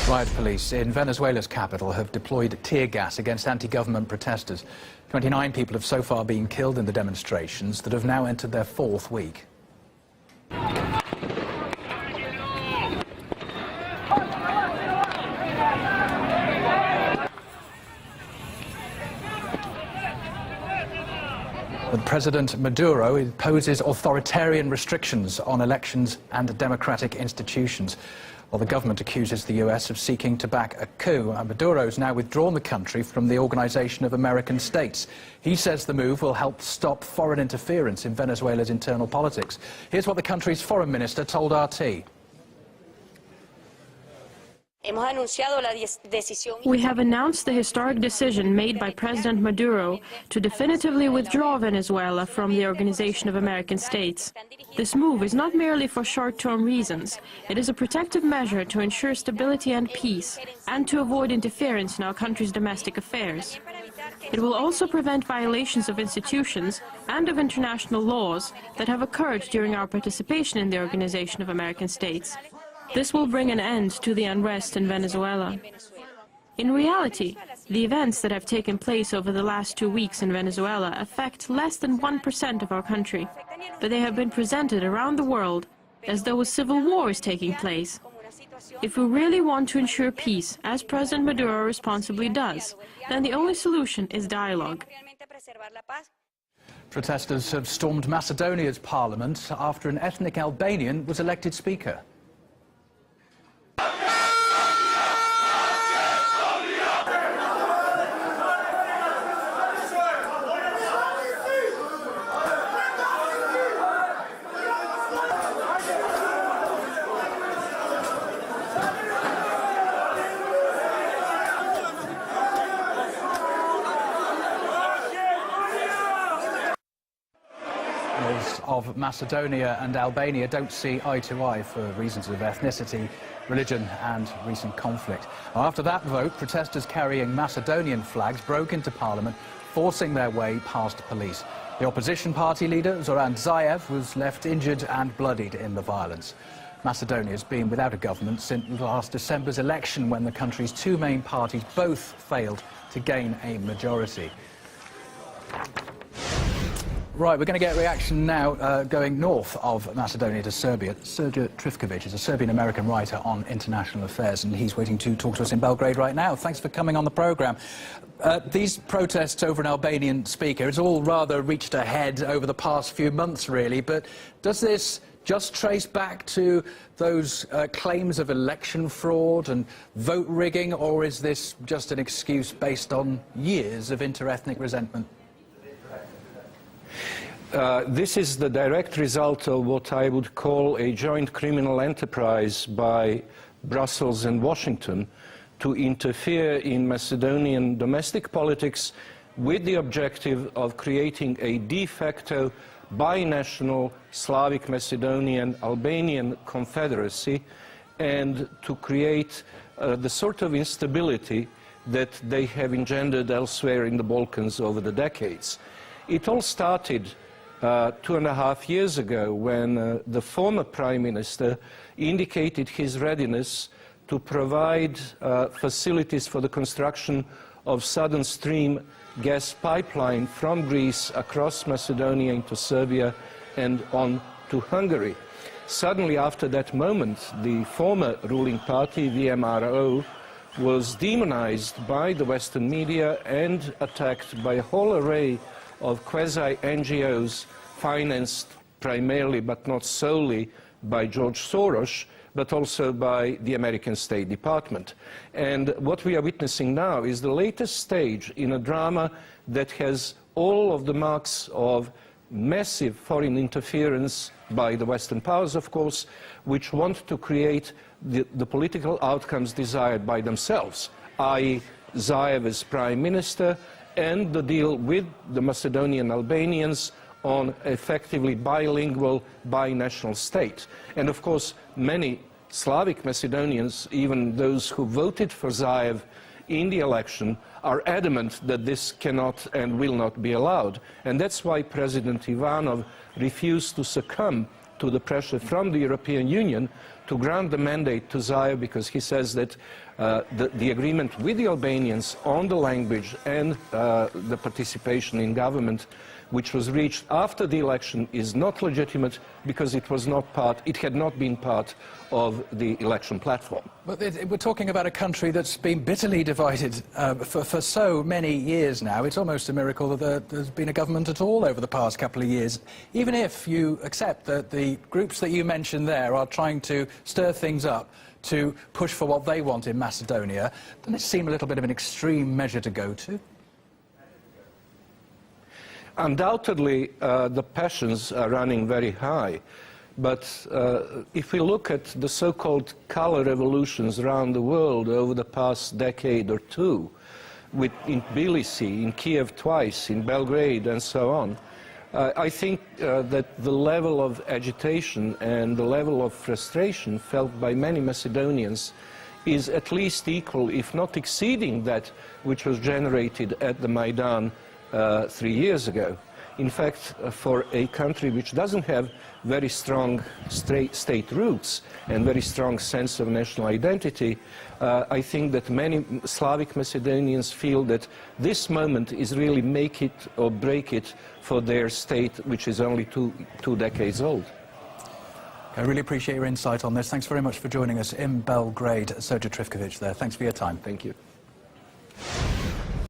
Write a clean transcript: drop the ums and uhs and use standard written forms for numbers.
Riot police in Venezuela's capital have deployed tear gas against anti-government protesters. 29 people have so far been killed in the demonstrations that have now entered their fourth week. But President Maduro imposes authoritarian restrictions on elections and democratic institutions, while the government accuses the US of seeking to back a coup. Maduro's now withdrawn the country from the Organization of American States. He says the move will help stop foreign interference in Venezuela's internal politics. Here's what the country's foreign minister told RT. We have announced the historic decision made by President Maduro to definitively withdraw Venezuela from the Organization of American States. This move is not merely for short-term reasons. It is a protective measure to ensure stability and peace, and to avoid interference in our country's domestic affairs. It will also prevent violations of institutions and of international laws that have occurred during our participation in the Organization of American States. This will bring an end to the unrest in Venezuela. In reality, the events that have taken place over the last 2 weeks in Venezuela affect less than 1% of our country, but they have been presented around the world as though a civil war is taking place. If we really want to ensure peace, as President Maduro responsibly does, then the only solution is dialogue. Protesters have stormed Macedonia's parliament after an ethnic Albanian was elected speaker. Of Macedonia and Albania don't see eye to eye for reasons of ethnicity, religion and recent conflict. After that vote, protesters carrying Macedonian flags broke into parliament, forcing their way past police. The opposition party leader, Zoran Zaev, was left injured and bloodied in the violence. Macedonia has been without a government since last December's election, when the country's two main parties both failed to gain a majority. Right, we're going to get a reaction now going north of Macedonia to Serbia. Sergej Trifkovic is a Serbian-American writer on international affairs, and he's waiting to talk to us in Belgrade right now. Thanks for coming on the programme. These protests over an Albanian speaker, it's all rather reached a head over the past few months, really, but does this just trace back to those claims of election fraud and vote rigging, or is this just an excuse based on years of inter-ethnic resentment? This is the direct result of what I would call a joint criminal enterprise by Brussels and Washington to interfere in Macedonian domestic politics with the objective of creating a de facto binational Slavic Macedonian Albanian confederacy, and to create the sort of instability that they have engendered elsewhere in the Balkans over the decades. It all started 2.5 years ago, when the former Prime Minister indicated his readiness to provide facilities for the construction of Southern Stream gas pipeline from Greece across Macedonia into Serbia and on to Hungary. Suddenly, after that moment, the former ruling party, VMRO, was demonized by the Western media and attacked by a whole array of quasi-NGOs financed primarily but not solely by George Soros, but also by the American State Department. And what we are witnessing now is the latest stage in a drama that has all of the marks of massive foreign interference by the Western powers, of course, which want to create the political outcomes desired by themselves, i.e. Zaev as Prime Minister, and the deal with the Macedonian Albanians on effectively bilingual, binational state. And of course, many Slavic Macedonians, even those who voted for Zaev in the election, are adamant that this cannot and will not be allowed. And that's why President Ivanov refused to succumb to the pressure from the European Union to grant the mandate to ZAIUH, because he says that the agreement with the Albanians on the language and the participation in government, which was reached after the election, is not legitimate because it had not been part of the election platform. But we're talking about a country that's been bitterly divided for so many years now. It's almost a miracle that there's been a government at all over the past couple of years. Even if you accept that the groups that you mentioned there are trying to stir things up to push for what they want in Macedonia, doesn't it seem a little bit of an extreme measure to go to? Undoubtedly, the passions are running very high. But if we look at the so-called color revolutions around the world over the past decade or two, in Tbilisi, in Kiev twice, in Belgrade, and so on, I think that the level of agitation and the level of frustration felt by many Macedonians is at least equal, if not exceeding, that which was generated at the Maidan 3 years ago. In fact, for a country which doesn't have very strong state roots and very strong sense of national identity, I think that many Slavic Macedonians feel that this moment is really make it or break it for their state, which is only two decades old. I really appreciate your insight on this. Thanks very much for joining us in Belgrade. Sergej Trifkovic there. Thanks for your time. Thank you.